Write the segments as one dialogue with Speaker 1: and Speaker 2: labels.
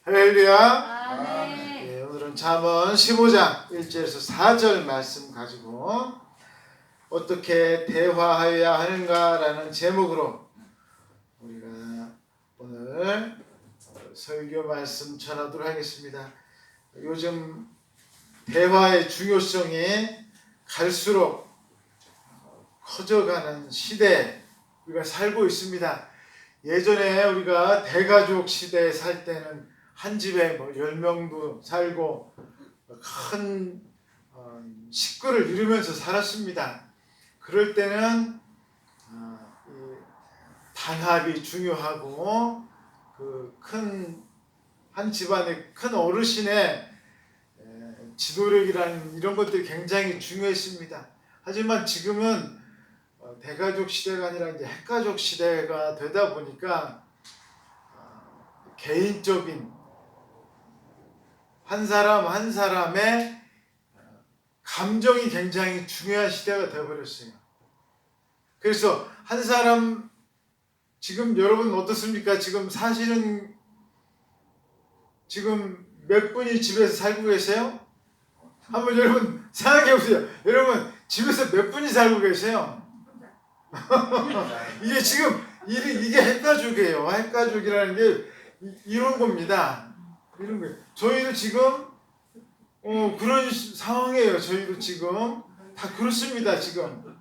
Speaker 1: 할렐루야.
Speaker 2: 아멘.
Speaker 1: 예, 오늘은 잠언 15장 1절에서 4절 말씀 가지고 어떻게 대화해야 하는가라는 제목으로 우리가 오늘 설교 말씀 전하도록 하겠습니다. 요즘 대화의 중요성이 갈수록 커져가는 시대에 우리가 살고 있습니다. 예전에 우리가 대가족 시대에 살 때는 한 집에 10명도 살고 큰 식구를 이루면서 살았습니다. 그럴 때는 단합이 중요하고 그 큰 한 집안의 큰 어르신의 지도력이라는 이런 것들이 굉장히 중요했습니다. 하지만 지금은 대가족 시대가 아니라 이제 핵가족 시대가 되다 보니까 개인적인 한 사람 한 사람의 감정이 굉장히 중요한 시대가 되어버렸어요. 그래서 한 사람 지금 여러분 어떻습니까? 지금 사시는 지금 몇 분이 집에서 살고 계세요? 한번 여러분 생각해 보세요. 여러분 집에서 몇 분이 살고 계세요? 이게 지금 이게 핵가족이에요. 핵가족이라는 게 이런 겁니다. 이런 거예요. 저희도 지금 그런 상황이에요. 저희도 지금 다 그렇습니다. 지금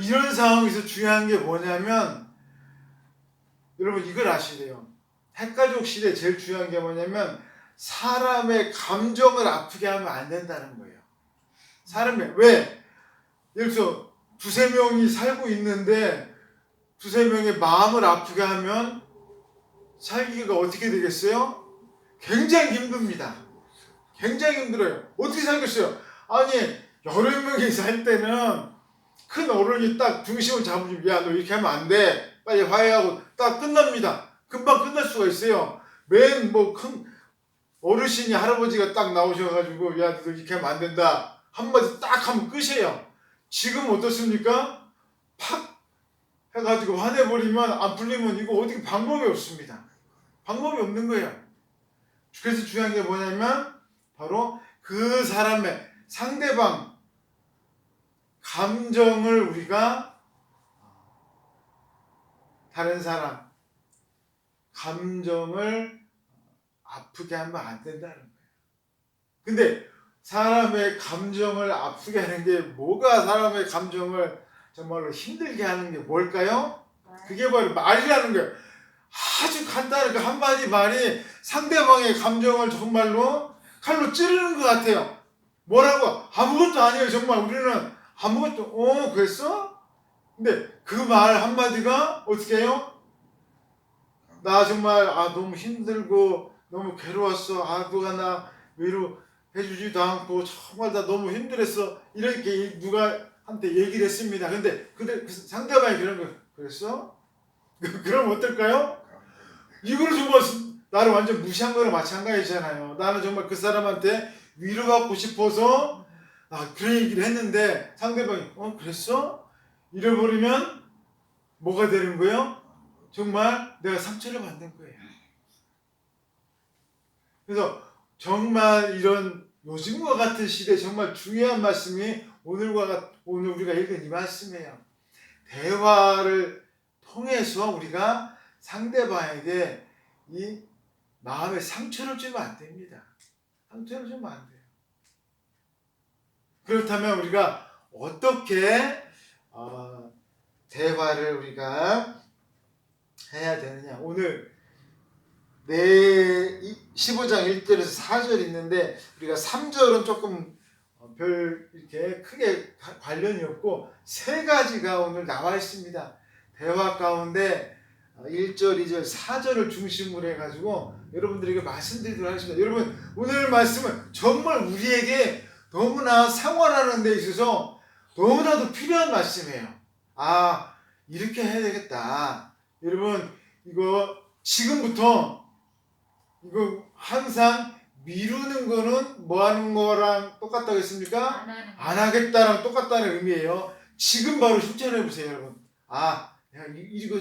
Speaker 1: 이런 상황에서 중요한 게 뭐냐면 여러분 이걸 아셔야 돼요. 핵가족 시대에 제일 중요한 게 뭐냐면 사람의 감정을 아프게 하면 안 된다는 거예요. 사람의 왜? 예를 들어서 두세 명이 살고 있는데 두세 명의 마음을 아프게 하면 살기가 어떻게 되겠어요? 굉장히 힘듭니다. 굉장히 힘들어요. 어떻게 살겠어요? 아니 여러 명이 살 때는 큰 어른이 딱 중심을 잡으면 야 너 이렇게 하면 안 돼. 빨리 화해하고 딱 끝납니다. 금방 끝날 수가 있어요. 맨 큰 어르신이 할아버지가 딱 나오셔가지고 야 너 이렇게 하면 안 된다. 한마디 딱 하면 끝이에요. 지금 어떻습니까? 팍 해가지고 화내버리면 안 풀리면 이거 어떻게 방법이 없습니다. 방법이 없는 거예요. 그래서 중요한 게 뭐냐면 바로 그 사람의 상대방 감정을 우리가 다른 사람 감정을 아프게 하면 안 된다는 거예요. 근데 사람의 감정을 아프게 하는 게 뭐가 사람의 감정을 정말로 힘들게 하는 게 뭘까요? 그게 바로 말이라는 거예요. 아주 간단한 그 한마디 말이 상대방의 감정을 정말로 칼로 찌르는 것 같아요. 뭐라고? 아무것도 아니에요. 정말 우리는 아무것도 그랬어? 근데 그 말 한마디가 어떻게 해요? 나 정말 너무 힘들고 너무 괴로웠어. 누가 나 위로해주지도 않고 정말 나 너무 힘들었어. 이렇게 누가 한테 얘기를 했습니다. 근데 그 상대방이 그런 거 그랬어? 그럼 어떨까요? 이거는 정말 나를 완전 무시한 거랑 마찬가지잖아요. 나는 정말 그 사람한테 위로받고 싶어서 그런 얘기를 했는데 상대방이 그랬어? 이래버리면 뭐가 되는 거예요? 정말 내가 상처를 받는 거예요. 그래서 정말 이런 요즘과 같은 시대에 정말 중요한 말씀이 오늘 우리가 읽은 이 말씀이에요. 대화를 통해서 우리가 상대방에게 이 마음에 상처를 주면 안 됩니다. 상처를 주면 안 돼요. 그렇다면 우리가 어떻게 대화를 우리가 해야 되느냐. 오늘 15장 1절에서 4절 있는데 우리가 3절은 조금 이렇게 크게 관련이 없고 세 가지가 오늘 나와 있습니다. 대화 가운데 1절, 2절, 4절을 중심으로 해가지고 여러분들에게 말씀드리도록 하겠습니다. 여러분 오늘 말씀은 정말 우리에게 너무나 생활하는 데 있어서 너무나도 필요한 말씀이에요. 이렇게 해야 되겠다. 여러분 이거 지금부터 이거 항상 미루는 거는 뭐 하는 거랑 똑같다고 했습니까? 안 하겠다랑 똑같다는 의미예요. 지금 바로 실천해 보세요, 여러분. 내가 이거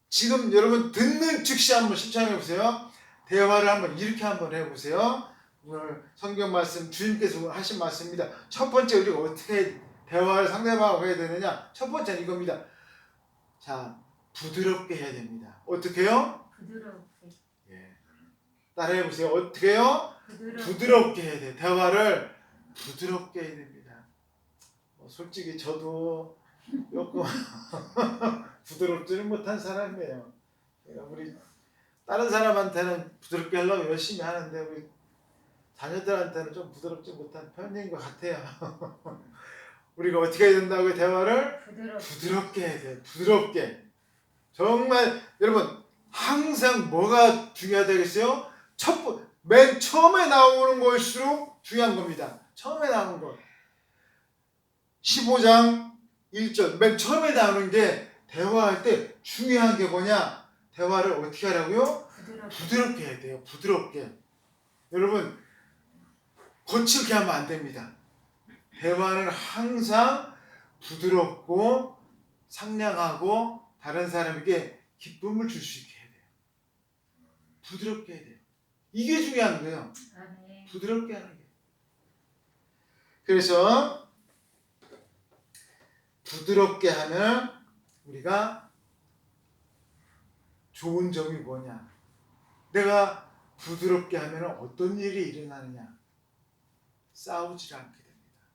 Speaker 1: 지금 여러분 듣는 즉시 한번 실천해 보세요. 대화를 한번 이렇게 한번 해보세요. 오늘 성경 말씀 주님께서 하신 말씀입니다. 첫 번째 우리가 어떻게 대화를 상대방하고 해야 되느냐? 첫 번째는 이겁니다. 자, 부드럽게 해야 됩니다. 어떻게 해요?
Speaker 2: 부드럽게.
Speaker 1: 예. 따라해 보세요. 어떻게 해요? 부드럽게 해야 돼요. 대화를 부드럽게 해야 됩니다. 솔직히 저도 조금 부드럽지는 못한 사람이에요. 우리 다른 사람한테는 부드럽게 하려고 열심히 하는데 우리 자녀들한테는 좀 부드럽지 못한 편인 것 같아요. 우리가 어떻게 해야 된다고요? 대화를 부드럽게 해야 돼요. 부드럽게. 정말 여러분 항상 뭐가 중요하다겠어요? 맨 처음에 나오는 것일수록 중요한 겁니다. 처음에 나오는 것. 15장 1절 맨 처음에 나오는 게 대화할 때 중요한 게 뭐냐? 대화를 어떻게 하라고요? 부드럽게 해야 돼요. 부드럽게. 여러분 거칠게 하면 안 됩니다. 대화는 항상 부드럽고 상냥하고 다른 사람에게 기쁨을 줄 수 있게 해야 돼요. 부드럽게 해야 돼요. 이게 중요한 거예요. 부드럽게 하는 게. 그래서 부드럽게 하면 우리가 좋은 점이 뭐냐? 내가 부드럽게 하면 어떤 일이 일어나느냐? 싸우지 않게 됩니다.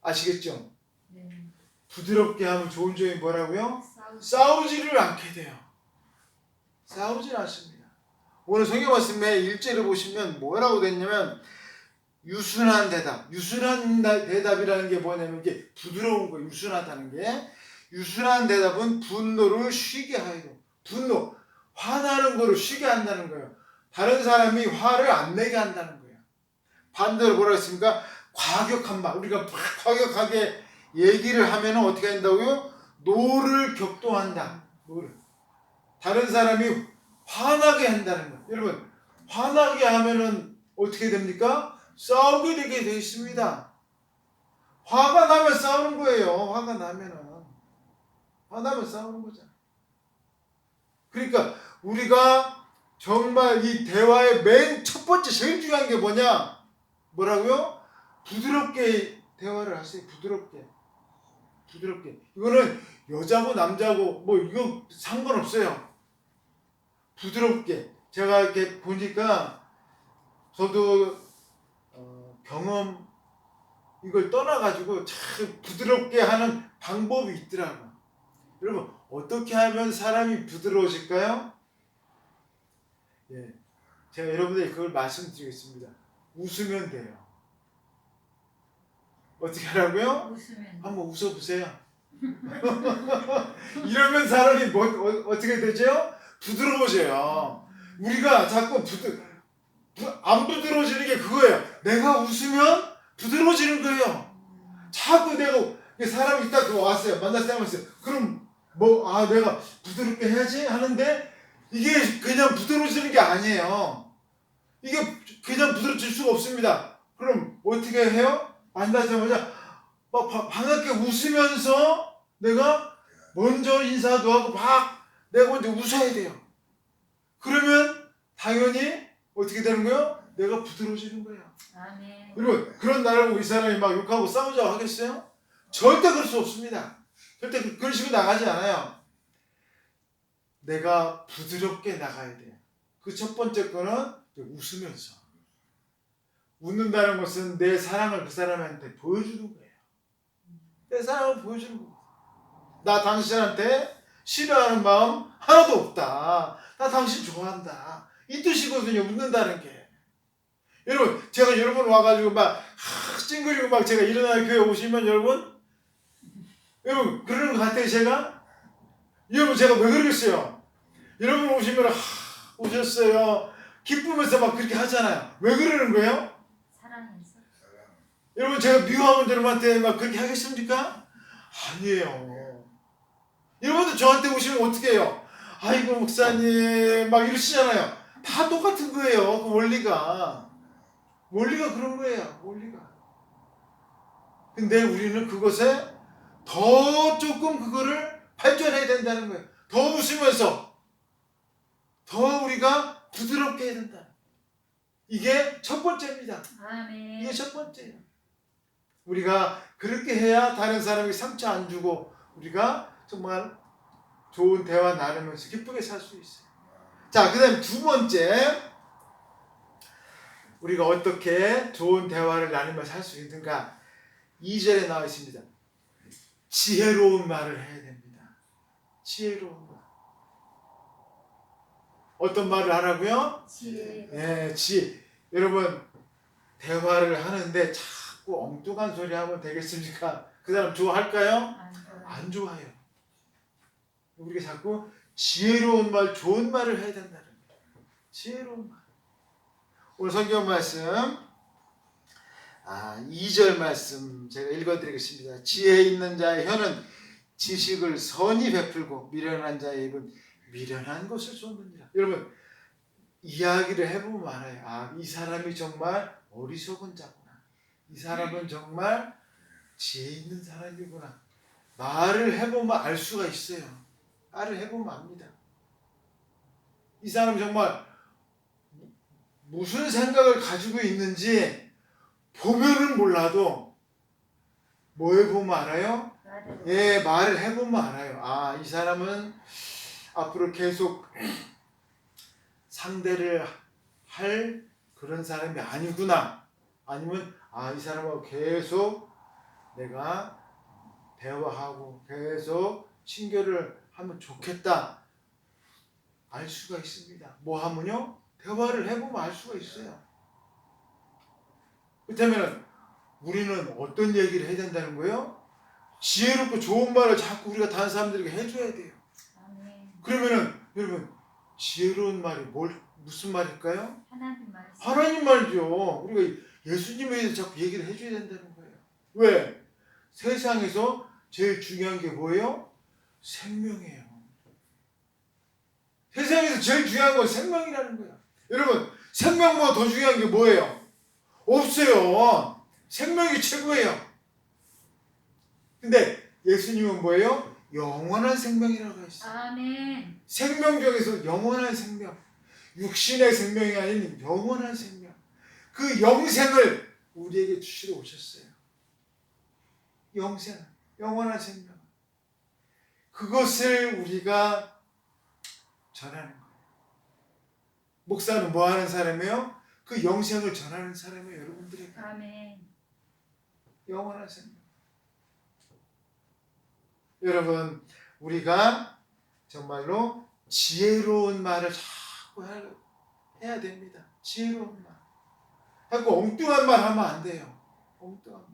Speaker 1: 아시겠죠?
Speaker 2: 네.
Speaker 1: 부드럽게 하면 좋은 점이 뭐라고요? 싸우지를 않게 돼요. 싸우질 않습니다. 오늘 성경 말씀에 1절을 보시면 뭐라고 됐냐면 유순한 대답. 유순한 대답이라는 게 뭐냐면 이게 부드러운 거, 유순하다는 게 유순한 대답은 분노를 쉬게 하여. 분노, 화나는 거를 쉬게 한다는 거예요. 다른 사람이 화를 안 내게 한다는 거예요. 반대로 뭐라 했습니까? 과격한 말. 우리가 막 과격하게 얘기를 하면 어떻게 한다고요? 노를 격동한다. 노를. 다른 사람이 화나게 한다는 거예요. 여러분, 화나게 하면은 어떻게 됩니까? 싸우게 되게 돼 있습니다. 화가 나면 싸우는 거예요. 화가 나면은. 화나면 싸우는 거잖아요. 그러니까 우리가 정말 이 대화의 맨 첫 번째 제일 중요한 게 뭐냐? 뭐라고요? 부드럽게 대화를 하세요. 부드럽게. 부드럽게. 이거는 여자고 남자고 뭐 이거 상관없어요. 부드럽게. 제가 이렇게 보니까 저도 경험 이걸 떠나가지고 참 부드럽게 하는 방법이 있더라고요. 여러분 어떻게 하면 사람이 부드러워질까요? 예, 제가 여러분들에게 그걸 말씀드리겠습니다. 웃으면 돼요. 어떻게 하라고요? 한번 웃어보세요. 이러면 사람이 어떻게 되죠? 부드러워져요. 우리가 자꾸 안 부드러워지는 게 그거예요. 내가 웃으면 부드러워지는 거예요. 자꾸 사람이 딱 왔어요. 만날 때 왔어요. 그럼 내가 부드럽게 해야지 하는데 이게 그냥 부드러워지는 게 아니에요. 이게 그냥 부드러워질 수가 없습니다. 그럼 어떻게 해요? 만나자마자 반갑게 웃으면서 내가 먼저 인사도 하고 내가 먼저 웃어야 돼요. 그러면 당연히 어떻게 되는 거예요? 내가 부드러워지는 거예요.
Speaker 2: 아멘.
Speaker 1: 여러분 그런 나를 보고 이 사람이 막 욕하고 싸우자고 하겠어요? 절대 그럴 수 없습니다. 절대 그런 식으로 나가지 않아요. 내가 부드럽게 나가야 돼요. 그 첫 번째 거는 웃으면서. 웃는다는 것은 내 사랑을 그 사람한테 보여주는 거예요. 내 사랑을 보여주는 거예요. 나 당신한테 싫어하는 마음 하나도 없다. 나 당신 좋아한다. 이 뜻이거든요. 웃는다는 게. 여러분 제가 여러분 와가지고 찡그리고 제가 일어나는 교회 오시면 여러분 그러는 것 같아요. 여러분 제가 왜 그러겠어요? 여러분 오시면 오셨어요. 기쁘면서 그렇게 하잖아요. 왜 그러는 거예요?
Speaker 2: 사랑해서.
Speaker 1: 여러분 제가 미워하는 여러분한테 그렇게 하겠습니까? 아니에요. 여러분도 저한테 오시면 어떻게 해요? 아이고 목사님 이러시잖아요. 다 똑같은 거예요. 그 원리가 그런 거예요. 원리가. 근데 우리는 그것에 더 조금 그거를 발전해야 된다는 거예요. 더 웃으면서 더 우리가 부드럽게 해야 된다. 이게 첫 번째입니다.
Speaker 2: 아멘.
Speaker 1: 이게 첫 번째예요. 우리가 그렇게 해야 다른 사람에게 상처 안 주고 우리가 정말 좋은 대화 나누면서 기쁘게 살 수 있어요. 자, 그 다음에 두 번째, 우리가 어떻게 좋은 대화를 나누면서 살 수 있는가? 2절에 나와 있습니다. 지혜로운 말을 해야 됩니다. 지혜로운 말. 어떤 말을 하라고요?
Speaker 2: 지혜.
Speaker 1: 네, 여러분, 대화를 하는데 자꾸 엉뚱한 소리 하면 되겠습니까? 그 사람 좋아할까요?
Speaker 2: 안 좋아요.
Speaker 1: 안 좋아요. 우리가 자꾸 지혜로운 말, 좋은 말을 해야 된다는 거예요. 지혜로운 말. 오늘 성경 말씀 2절 말씀 제가 읽어드리겠습니다. 지혜 있는 자의 혀는 지식을 선히 베풀고 미련한 자의 입은 미련한 것을 쏟느니라. 여러분, 이야기를 해보면 알아요. 이 사람이 정말 어리석은 자구나. 이 사람은 정말 지혜 있는 사람이구나. 말을 해보면 알 수가 있어요. 말을 해보면 압니다. 이 사람이 정말 무슨 생각을 가지고 있는지 보면은 몰라도 뭐에 보면 알아요? 예, 말을 해보면 알아요. 이 사람은 앞으로 계속 상대를 할 그런 사람이 아니구나. 아니면 이 사람하고 계속 내가 대화하고 계속 친교를 하면 좋겠다. 알 수가 있습니다. 뭐 하면요? 대화를 해보면 알 수가 있어요. 그렇다면 우리는 어떤 얘기를 해야 된다는 거예요? 지혜롭고 좋은 말을 자꾸 우리가 다른 사람들에게 해줘야 돼요.
Speaker 2: 아멘.
Speaker 1: 그러면은 여러분, 지혜로운 말이 무슨 말일까요?
Speaker 2: 하나님 말씀.
Speaker 1: 하나님 말이죠. 우리가 예수님에 대해서 자꾸 얘기를 해줘야 된다는 거예요. 왜? 세상에서 제일 중요한 게 뭐예요? 생명이에요. 세상에서 제일 중요한 건 생명이라는 거예요. 여러분, 생명보다 더 중요한 게 뭐예요? 없어요. 생명이 최고예요. 근데 예수님은 뭐예요? 영원한 생명이라고 했어요.
Speaker 2: 아멘.
Speaker 1: 생명 중에서 영원한 생명. 육신의 생명이 아닌 영원한 생명. 그 영생을 우리에게 주시러 오셨어요. 영생, 영원한 생명. 그것을 우리가 전하는 거예요. 목사는 뭐 하는 사람이에요? 그 영생을 전하는 사람이에요. 여러분들에게.
Speaker 2: 아멘.
Speaker 1: 영원한 생명. 여러분, 우리가 정말로 지혜로운 말을 자꾸 해야 됩니다. 지혜로운 말. 자꾸 엉뚱한 말 하면 안 돼요. 엉뚱한 말.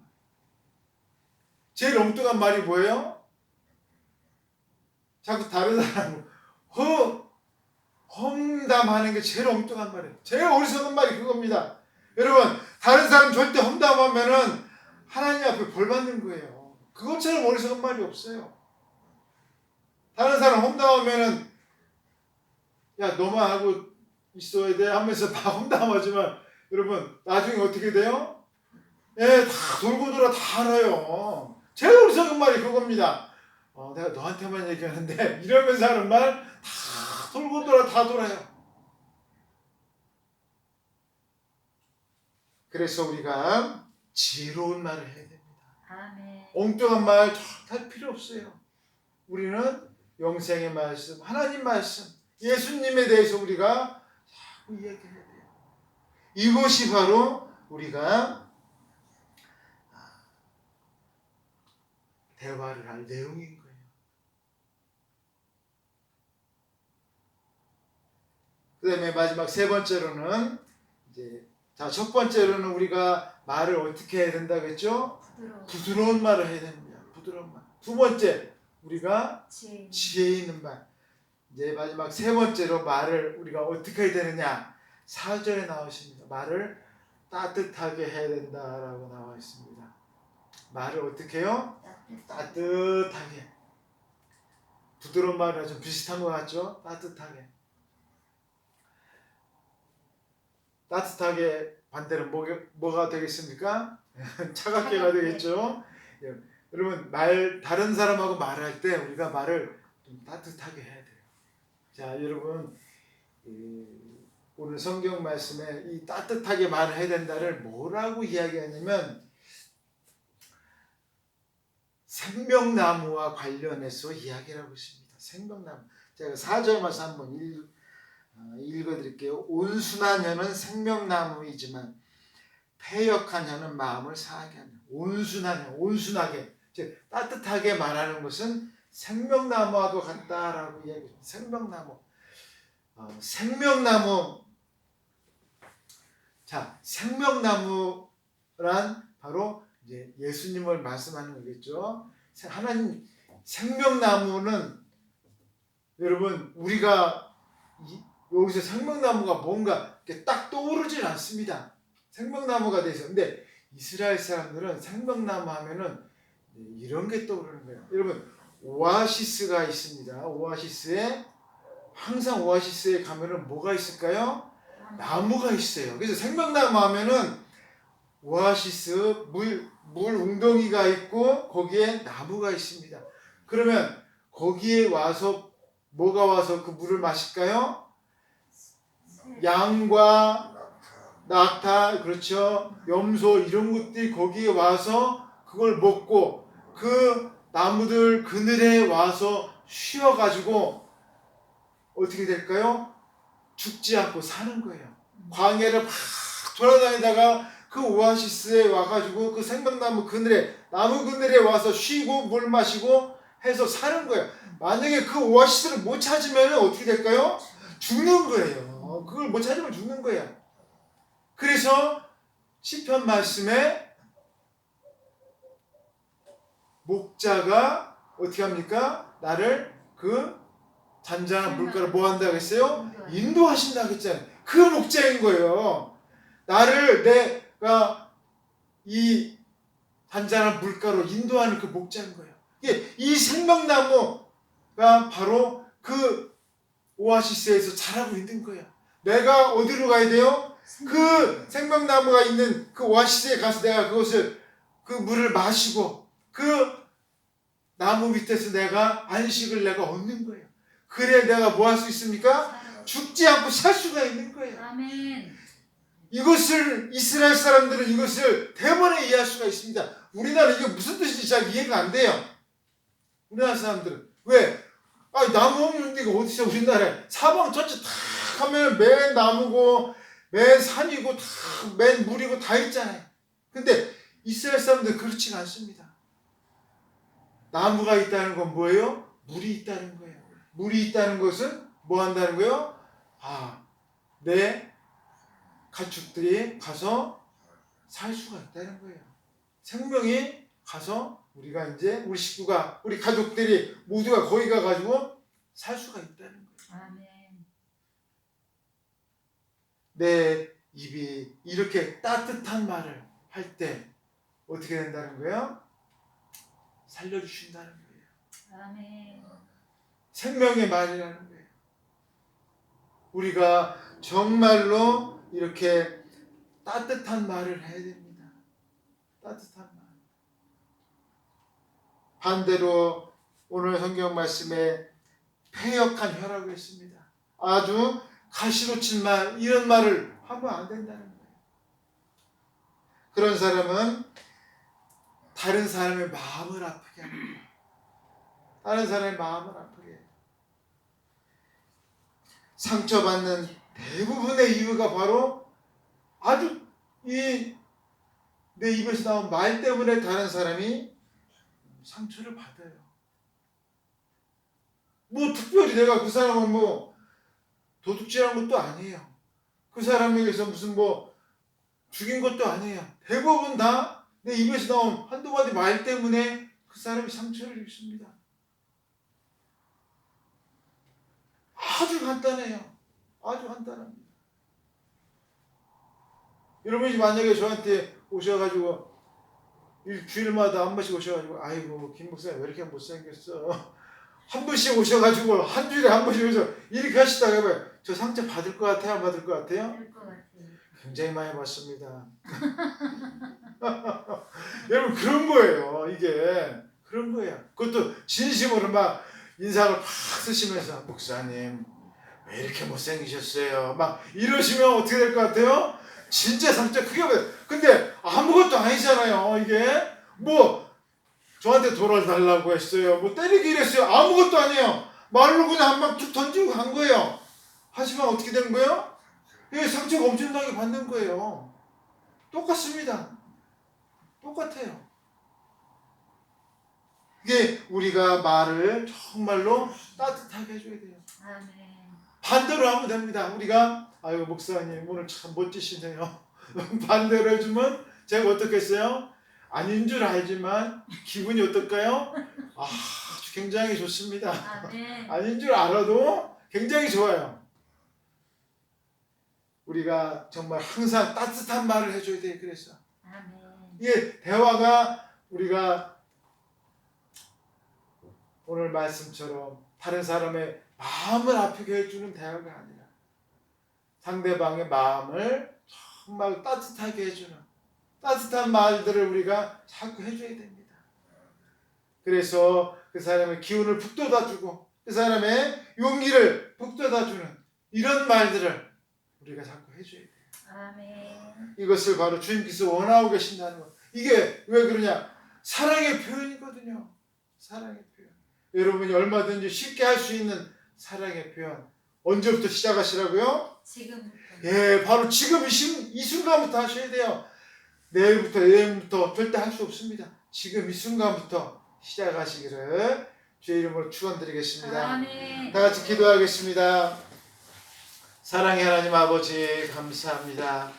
Speaker 1: 제일 엉뚱한 말이 뭐예요? 자꾸 다른 사람을 험담하는 게 제일 엉뚱한 말이에요. 제일 어리석은 말이 그겁니다. 여러분, 다른 사람 절대 험담하면은 하나님 앞에 벌 받는 거예요. 그것처럼 어리석은 말이 없어요. 다른 사람 험담하면은 야, 너만 하고 있어야 돼 하면서 막 험담하지만 여러분, 나중에 어떻게 돼요? 예, 다 돌고 돌아 다 알아요. 제일 어리석은 말이 그겁니다. 내가 너한테만 얘기하는데 이러면서 하는 말 다 돌고 돌아 다 돌아요. 그래서 우리가 지혜로운 말을 해야 됩니다.
Speaker 2: 아멘.
Speaker 1: 엉뚱한 말 할 필요 없어요. 우리는 영생의 말씀, 하나님 말씀, 예수님에 대해서 우리가 자꾸 이야기해야 돼요. 이것이 바로 우리가 대화를 할 내용인 거예요. 그 다음에 마지막 세 번째로는 첫 번째로는 우리가 말을 어떻게 해야 된다고 했죠? 부드러운 말을 해야 됩니다. 부드러운 말. 두 번째, 우리가 지혜 있는 말. 이제 마지막 세 번째로 말을 우리가 어떻게 해야 되느냐? 4절에 나오십니다. 말을 따뜻하게 해야 된다라고 나와 있습니다. 말을 어떻게 해요? 따뜻하게. 부드러운 말이랑 좀 비슷한 것 같죠? 따뜻하게. 따뜻하게 반대로 뭐가 되겠습니까? 차갑게가 되겠죠? 여러분, 다른 사람하고 말할 때 우리가 말을 좀 따뜻하게 해야 돼요. 자, 여러분, 오늘 성경 말씀에 이 따뜻하게 말을 해야 된다를 뭐라고 이야기하냐면 생명나무와 관련해서 이야기를 하고 있습니다. 생명나무. 제가 4절 말씀 한번 읽어드릴게요. 온순한 혀는 생명나무이지만 패역한 혀는 마음을 상하게 하는. 온순한 혀, 온순하게, 즉 따뜻하게 말하는 것은 생명나무와도 같다라고 이야기합니다. 생명나무. 생명나무. 자, 생명나무란 바로 이제 예수님을 말씀하는 거겠죠. 하나님 생명나무는 여러분 우리가 여기서 생명나무가 뭔가 이렇게 딱 떠오르질 않습니다. 생명나무가 돼서. 근데 이스라엘 사람들은 생명나무 하면은 이런 게 떠오르는 거예요. 여러분 오아시스가 있습니다. 항상 오아시스에 가면은 뭐가 있을까요? 나무가 있어요. 그래서 생명나무 하면은 오아시스 물 웅덩이가 있고 거기에 나무가 있습니다. 그러면 거기에 와서 뭐가 와서 그 물을 마실까요? 양과 낙타, 그렇죠? 염소 이런 것들이 거기에 와서 그걸 먹고 그 나무들 그늘에 와서 쉬어가지고 어떻게 될까요? 죽지 않고 사는 거예요. 광야를 막 돌아다니다가 그 오아시스에 와가지고 그 생명나무 그늘에, 나무 그늘에 와서 쉬고 물 마시고 해서 사는 거예요. 만약에 그 오아시스를 못 찾으면 어떻게 될까요? 죽는 거예요. 그걸 못 찾으면 죽는 거예요. 그래서 시편 말씀에 목자가 어떻게 합니까? 나를 그 잔잔한 물가로 뭐 한다고 했어요? 인도하신다고 했잖아요. 그 목자인 거예요. 나를 내가 이 잔잔한 물가로 인도하는 그 목자인 거예요. 이 생명나무가 바로 그 오아시스에서 자라고 있는 거예요. 내가 어디로 가야 돼요? 그 생명나무가 있는 그 오아시스에 가서 내가 그 물을 마시고 그 나무 밑에서 내가 안식을 내가 얻는 거예요. 그래 내가 뭐 할 수 있습니까? 죽지 않고 살 수가 있는 거예요.
Speaker 2: 아멘.
Speaker 1: 이것을 이스라엘 사람들은 이것을 대번에 이해할 수가 있습니다. 우리나라 이게 무슨 뜻인지 잘 이해가 안 돼요. 우리나라 사람들은 왜? 나무 없는 데가 어디서 우리나라에 사방 전체 다 하면 맨 나무고 맨 산이고 다 맨 물이고 다 있잖아요. 근데 이스라엘 사람들은 그렇지가 않습니다. 나무가 있다는 건 뭐예요? 물이 있다는 거예요. 물이 있다는 것은 뭐 한다는 거예요? 내 가축들이 가서 살 수가 있다는 거예요. 생명이 가서 우리가 이제 우리 식구가 우리 가족들이 모두가 거기 가가지고 살 수가 있다는 거예요.
Speaker 2: 아멘.
Speaker 1: 내 입이 이렇게 따뜻한 말을 할 때 어떻게 된다는 거예요? 살려주신다는 거예요.
Speaker 2: 아멘.
Speaker 1: 생명의 말이라는 거예요. 우리가 정말로 이렇게 따뜻한 말을 해야 됩니다. 따뜻한 말. 반대로 오늘 성경 말씀에 패역한 혀라고 했습니다. 아주 가시로 친 말, 이런 말을 하면 안 된다는 거예요. 그런 사람은 다른 사람의 마음을 아프게 합니다. 다른 사람의 마음을 아프게 해요. 상처받는 대부분의 이유가 바로 아주 내 입에서 나온 말 때문에 다른 사람이 상처를 받아요. 뭐 특별히 내가 그 사람을 뭐 도둑질한 것도 아니에요. 그 사람에게서 무슨 뭐 죽인 것도 아니에요. 대부분 다 내 입에서 나온 한두 마디 말 때문에 그 사람이 상처를 입습니다. 아주 간단해요. 아주 간단합니다. 여러분이 만약에 저한테 오셔가지고 일주일마다 한 번씩 오셔가지고 아이고 김 목사님 왜 이렇게 못생겼어? 한 번씩 오셔가지고 한 주일에 한 번씩 오셔서 이렇게 하시다가 해봐요. 저 상처 받을 것 같아요? 안 받을 것 같아요?
Speaker 2: 될 것 같아요.
Speaker 1: 굉장히 많이 받습니다. 여러분 그런 거예요. 이게 그런 거예요. 그것도 진심으로 막 인상을 팍 쓰시면서 목사님 왜 이렇게 못생기셨어요? 막 이러시면 어떻게 될 것 같아요? 진짜 상처 크게 받아요. 근데 아무것도 아니잖아요. 이게 뭐 저한테 돈을 달라고 했어요. 뭐 때리기를 했어요. 아무것도 아니에요. 말로 그냥 한 방 툭 던지고 간 거예요. 하지만 어떻게 된 거예요? 예, 상처가 엄청나게 받는 거예요. 똑같습니다. 똑같아요. 이게 우리가 말을 정말로 따뜻하게 해줘야 돼요.
Speaker 2: 아멘.
Speaker 1: 반대로 하면 됩니다. 우리가 아유 목사님 오늘 참 멋지시네요. 반대로 해주면 제가 어떻겠어요? 아닌 줄 알지만 기분이 어떨까요? 아주 굉장히 좋습니다.
Speaker 2: 아멘.
Speaker 1: 아닌 줄 알아도 굉장히 좋아요. 우리가 정말 항상 따뜻한 말을 해줘야 돼요. 그래서
Speaker 2: 아멘.
Speaker 1: 이게 대화가 우리가 오늘 말씀처럼 다른 사람의 마음을 아프게 해주는 대화가 아니라 상대방의 마음을 정말 따뜻하게 해주는 따뜻한 말들을 우리가 자꾸 해줘야 됩니다. 그래서 그 사람의 기운을 북돋아주고 그 사람의 용기를 북돋아주는 이런 말들을 우리가 자꾸 해줘야 돼요.
Speaker 2: 아멘.
Speaker 1: 이것을 바로 주님께서 원하고 계신다는 것. 이게 왜 그러냐? 사랑의 표현이거든요. 사랑의 표현. 여러분이 얼마든지 쉽게 할 수 있는 사랑의 표현. 언제부터 시작하시라고요?
Speaker 2: 지금부터.
Speaker 1: 예, 바로 지금 이 순간부터 하셔야 돼요. 내일부터 절대 할 수 없습니다. 지금 이 순간부터 시작하시기를 주의 이름으로 축원드리겠습니다.
Speaker 2: 아멘.
Speaker 1: 다 같이 기도하겠습니다. 사랑의 하나님 아버지 감사합니다.